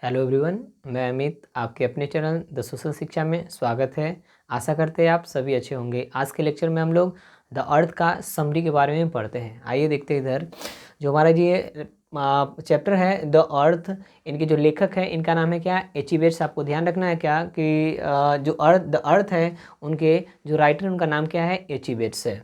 Hello everyone, मैं अमित आपके अपने चैनल द सोशल शिक्षा में स्वागत है। आशा करते हैं आप सभी अच्छे होंगे। आज के लेक्चर में हम लोग द अर्थ का समरी के बारे में पढ़ते हैं। आइए देखते हैं इधर जो हमारा ये चैप्टर है द अर्थ। इनके जो लेखक हैं इनका नाम है क्या, एच ई वेट्स। आपको ध्यान रखना है क्या कि जो द अर्थ है उनके जो राइटर उनका नाम क्या है, एच ई वेट्स है।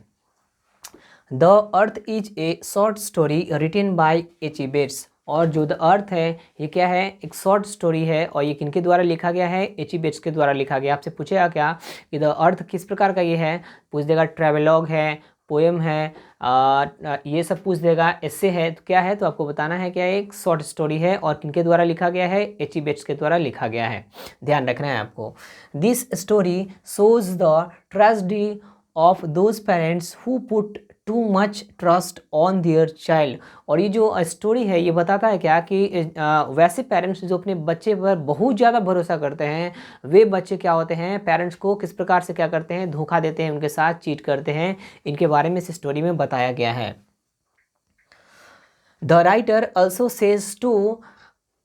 The earth is a short story written by H E Bates. और जो द अर्थ है ये क्या है, एक शॉर्ट स्टोरी है। और ये किनके द्वारा लिखा गया है, एच ई वेट्स के द्वारा लिखा गया। आपसे पूछेगा क्या कि द अर्थ किस प्रकार का ये है, पूछ देगा ट्रेवेलॉग है, पोएम है, ये सब पूछ देगा। एस्से है तो क्या है, तो आपको बताना है क्या एक शॉर्ट स्टोरी है और किनके द्वारा लिखा गया है, एच ई वेट्स के द्वारा लिखा गया है। ध्यान रखना है आपको। This story shows the tragedy of those parents who put too much trust on their child. और ये जो स्टोरी है ये बताता है क्या कि वैसे पेरेंट्स जो अपने बच्चे पर बहुत ज़्यादा भरोसा करते हैं, वे बच्चे क्या होते हैं, पेरेंट्स को किस प्रकार से क्या करते हैं, धोखा देते हैं, उनके साथ चीट करते हैं। इनके बारे में इस स्टोरी में बताया गया है। The writer also says to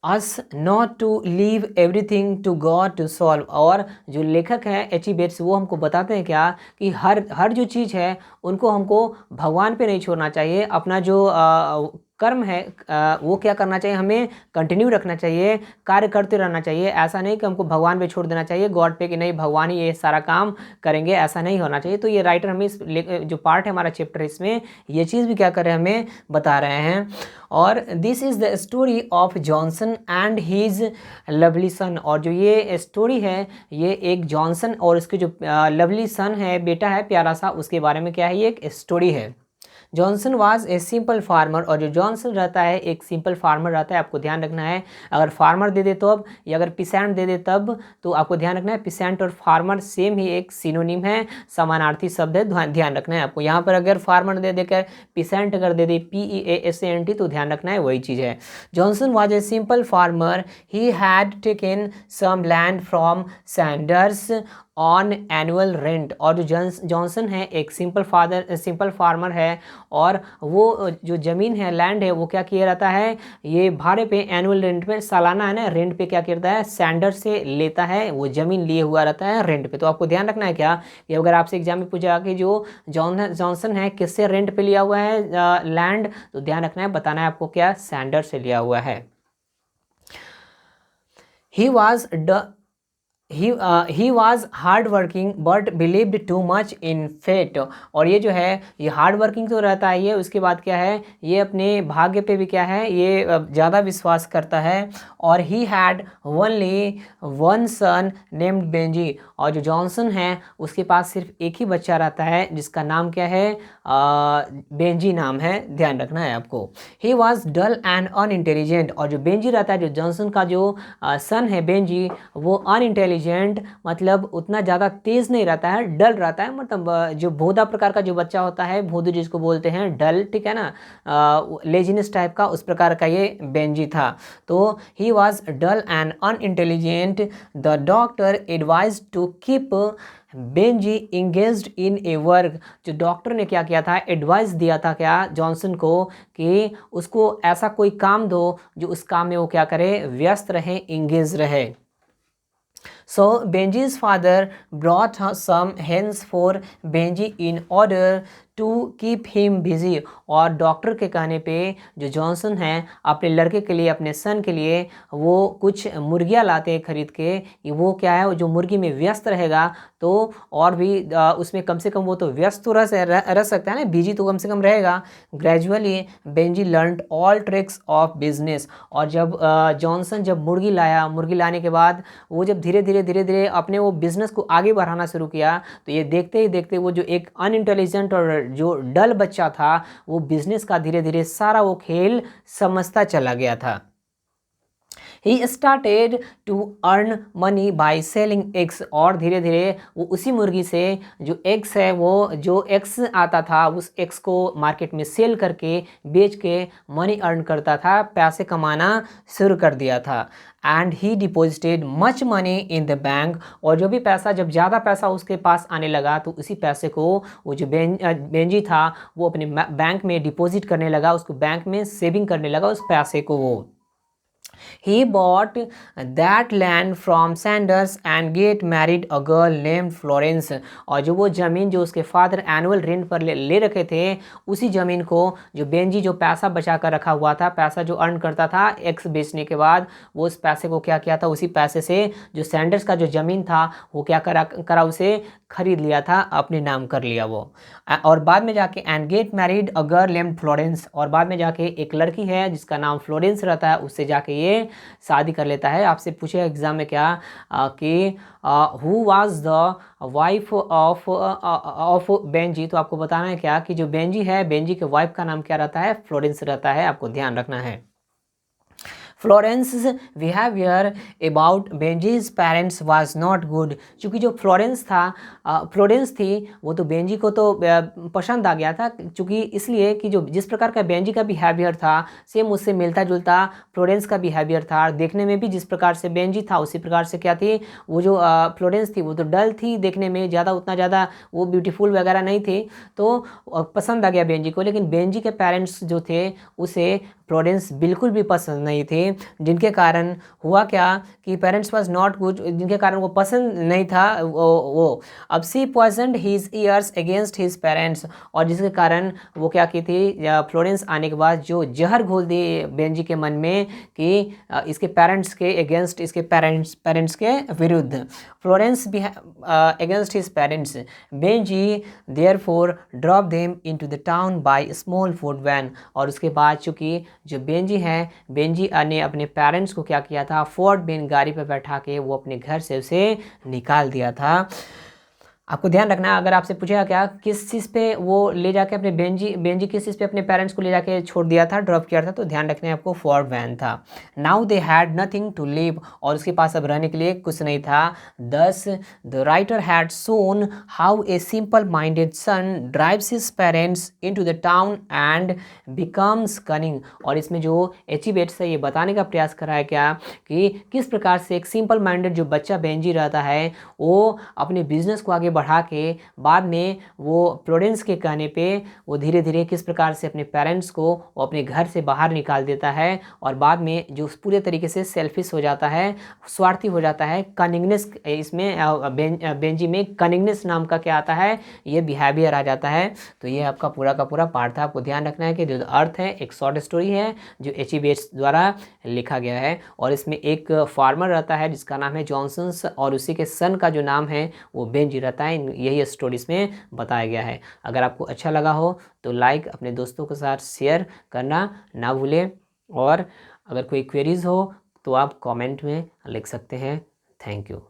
us not to leave everything to God to solve. और जो लेखक हैं एच ई वेट्स वो हमको बताते हैं क्या कि हर जो चीज़ है उनको हमको भगवान पे नहीं छोड़ना चाहिए। अपना जो कर्म है वो क्या करना चाहिए, हमें कंटिन्यू रखना चाहिए, कार्य करते रहना चाहिए। ऐसा नहीं कि हमको भगवान पे छोड़ देना चाहिए, गॉड पे, कि नहीं भगवान ही ये सारा काम करेंगे, ऐसा नहीं होना चाहिए। तो ये राइटर हमें जो पार्ट है हमारा चैप्टर इसमें ये चीज़ भी क्या कर रहे हैं, हमें बता रहे हैं। और this is the story of Johnson and his lovely son. और जो ये स्टोरी है ये एक जॉनसन और उसके जो लवली सन है, बेटा है प्यारा सा, उसके बारे में क्या है, ये एक स्टोरी है। Johnson was a simple farmer. और जो जॉनसन रहता है एक सिंपल फार्मर रहता है। आपको ध्यान रखना है, अगर फार्मर दे दे तो अब, या अगर पिसेंट दे दे तब, तो आपको ध्यान रखना है पिसेंट और फार्मर सेम ही एक सिनोनिम है, समानार्थी शब्द है। ध्यान रखना है आपको। यहाँ पर अगर फार्मर दे देकर पिसेंट अगर दे दे PEASANT तो ध्यान रखना है वही चीज़ है। Johnson was a simple farmer, he had taken some land from Sanders on annual rent. और जो जॉनसन है एक सिंपल फार्मर है और वो जो ज़मीन है, लैंड है, वो क्या किया रहता है, ये भाड़े पे, एनुअल रेंट पे, सालाना है ना, रेंट पे क्या करता है, सैंडर से लेता है, वो ज़मीन लिए हुआ रहता है रेंट पे। तो आपको ध्यान रखना है क्या कि अगर आपसे एग्जाम में पूछा कि जो जॉनसन है किससे रेंट पे लिया हुआ है लैंड, तो ध्यान रखना है, बताना है आपको क्या, सैंडर से लिया हुआ है। He was he was hard working but believed too much in fate. और ये जो है ये हार्ड वर्किंग तो रहता है ये, उसके बाद क्या है, ये अपने भाग्य पे भी क्या है, ये ज़्यादा विश्वास करता है। और he had only one son named Benjy. और जो जॉनसन है उसके पास सिर्फ एक ही बच्चा रहता है जिसका नाम क्या है, बेंजी नाम है। ध्यान रखना है आपको। He was dull and unintelligent. और जो बेंजी रहता है, जो जॉनसन का जो सन है बेंजी, वो अनइंटेलिजेंट मतलब उतना ज़्यादा तेज़ नहीं रहता है, डल रहता है। मतलब जो भोदा प्रकार का जो बच्चा होता है, भोदू जिसको बोलते हैं, डल, ठीक है ना, लेजीनेस टाइप का, उस प्रकार का ये बेंजी था। तो he was dull and unintelligent. The doctor advise to keep Benjy engaged in a work. जो डॉक्टर ने क्या किया था, एडवाइस दिया था क्या जॉनसन को कि उसको ऐसा कोई काम दो जो उस काम में वो क्या करे, व्यस्त रहे, इंगेज रहे। So Benji's father brought some hens for Benji in order to keep him busy। और डॉक्टर के कहने पे जो जॉनसन है अपने लड़के के लिए, अपने सन के लिए, वो कुछ मुर्गियाँ लाते हैं खरीद के। वो क्या है, जो मुर्गी में व्यस्त रहेगा तो और भी उसमें कम से कम वो तो व्यस्त तो रह सकता है ना, बिजी तो कम से कम रहेगा। Gradually Benji learned all tricks of business. और जब जॉनसन जब मुर्गी लाया, मुर्गी लाने के बाद वो जब धीरे धीरे अपने वो बिज़नेस को आगे बढ़ाना शुरू किया, तो ये देखते ही देखते वो जो एक अनइंटेलिजेंट और जो डल बच्चा था वो बिज़नेस का धीरे धीरे सारा वो खेल समझता चला गया था। He started to earn money by selling eggs। और धीरे धीरे वो उसी मुर्गी से जो एग्स है, वो जो एग्स आता था उस एग्स को मार्केट में सेल करके, बेच के मनी अर्न करता था, पैसे कमाना शुरू कर दिया था। And he deposited much money in the bank. और जो भी पैसा, जब ज़्यादा पैसा उसके पास आने लगा तो उसी पैसे को वो जो बेंजी था वो अपने बैंक में डिपॉजिट करने लगा, उसको बैंक में सेविंग करने लगा उस पैसे को वो। He bought that land from Sanders and get married a girl named Florence। और जो वो ज़मीन जो उसके फादर एनुअल रेंट पर ले रखे थे, उसी ज़मीन को जो बेंजी जो पैसा बचा कर रखा हुआ था, पैसा जो अर्न करता था एक्स बेचने के बाद, वो उस पैसे को क्या किया था, उसी पैसे से जो सैंडर्स का जो ज़मीन था वो क्या करा उसे खरीद लिया था, अपने नाम कर लिया वो। और बाद में जाके and get married a girl named Florence, और बाद में जाके एक लड़की है जिसका नाम फ्लोरेंस रहता है, उससे जाके ये शादी कर लेता है। आपसे पूछे एग्जाम में क्या कि who was the wife of Benji, तो आपको बताना है क्या कि जो बेंजी है, बेंजी के वाइफ का नाम क्या रहता है, फ्लोरेंस रहता है, आपको ध्यान रखना है। Florence behaviour about Benjy's parents was not good, क्योंकि जो फ्लोरेंस थी वो तो बेंजी को तो पसंद आ गया था, क्योंकि इसलिए कि जो जिस प्रकार का बेंजी का बिहेवियर था सेम उससे मिलता जुलता फ्लोरेंस का बिहेवियर था, और देखने में भी जिस प्रकार से बेंजी था उसी प्रकार से क्या थी, वो जो फ्लोरेंस थी वो तो डल थी देखने में, उतना ज़्यादा वो ब्यूटीफुल वगैरह नहीं थी, तो पसंद आ गया बेंजी को। लेकिन बेंजी के पेरेंट्स जो थे उसे फ्लोरेंस बिल्कुल भी पसंद नहीं थी, जिनके कारण हुआ क्या कि पेरेंट्स वाज नॉट गुड, जिनके कारण वो पसंद नहीं था वो अब she poisoned his ears against his parents, और जिसके कारण वो क्या की थी, फ्लोरेंस आने के बाद जो जहर घोल दी बेंजी के मन में कि इसके पेरेंट्स के अगेंस्ट, इसके पेरेंट्स के विरुद्ध, Florence against his parents, Benjy therefore drop them into the town by small food van, और उसके बाद चूंकि जो बेंजी है, बेंजी ने अपने पेरेंट्स को क्या किया था, फोर्ड बेन गाड़ी पर बैठा के वो अपने घर से उसे निकाल दिया था। आपको ध्यान रखना है, अगर आपसे पूछेगा क्या किस चीज़ पे वो ले जाके अपने बेंजी किस चीज़ पे अपने पेरेंट्स को ले जाके छोड़ दिया था, ड्रॉप किया था, तो ध्यान रखना है आपको, फोर्ड वैन था। Now they had nothing to live, और उसके पास अब रहने के लिए कुछ नहीं था। Thus the writer had shown how a simple minded son drives his parents into the town and becomes cunning, और इसमें जो एच.ई. बेट्स है ये बताने का प्रयास करा है क्या कि किस प्रकार से एक सिंपल माइंडेड जो बच्चा बेंजी रहता है वो अपने बिजनेस को आगे बढ़ा के बाद में वो फ्लोरेंस के कहने पे वो धीरे धीरे किस प्रकार से अपने पेरेंट्स को वो अपने घर से बाहर निकाल देता है, और बाद में जो पूरे तरीके से सेल्फिश हो जाता है, स्वार्थी हो जाता है। कनिंगनेस, इसमें बेंजी में कनिंगनेस नाम का क्या आता है, ये बिहेवियर आ जाता है। तो ये आपका पूरा का पूरा पार्ट था। आपको ध्यान रखना है कि जो अर्थ है एक शॉर्ट स्टोरी है जो एच.ई. बेट्स द्वारा लिखा गया है, और इसमें एक फार्मर रहता है जिसका नाम है जॉनसन्स, और उसी के सन का जो नाम है वो बेंजी रहता है। यही स्टोरीज में बताया गया है। अगर आपको अच्छा लगा हो तो लाइक, अपने दोस्तों के साथ शेयर करना ना भूलें, और अगर कोई क्वेरीज हो तो आप कमेंट में लिख सकते हैं। Thank you.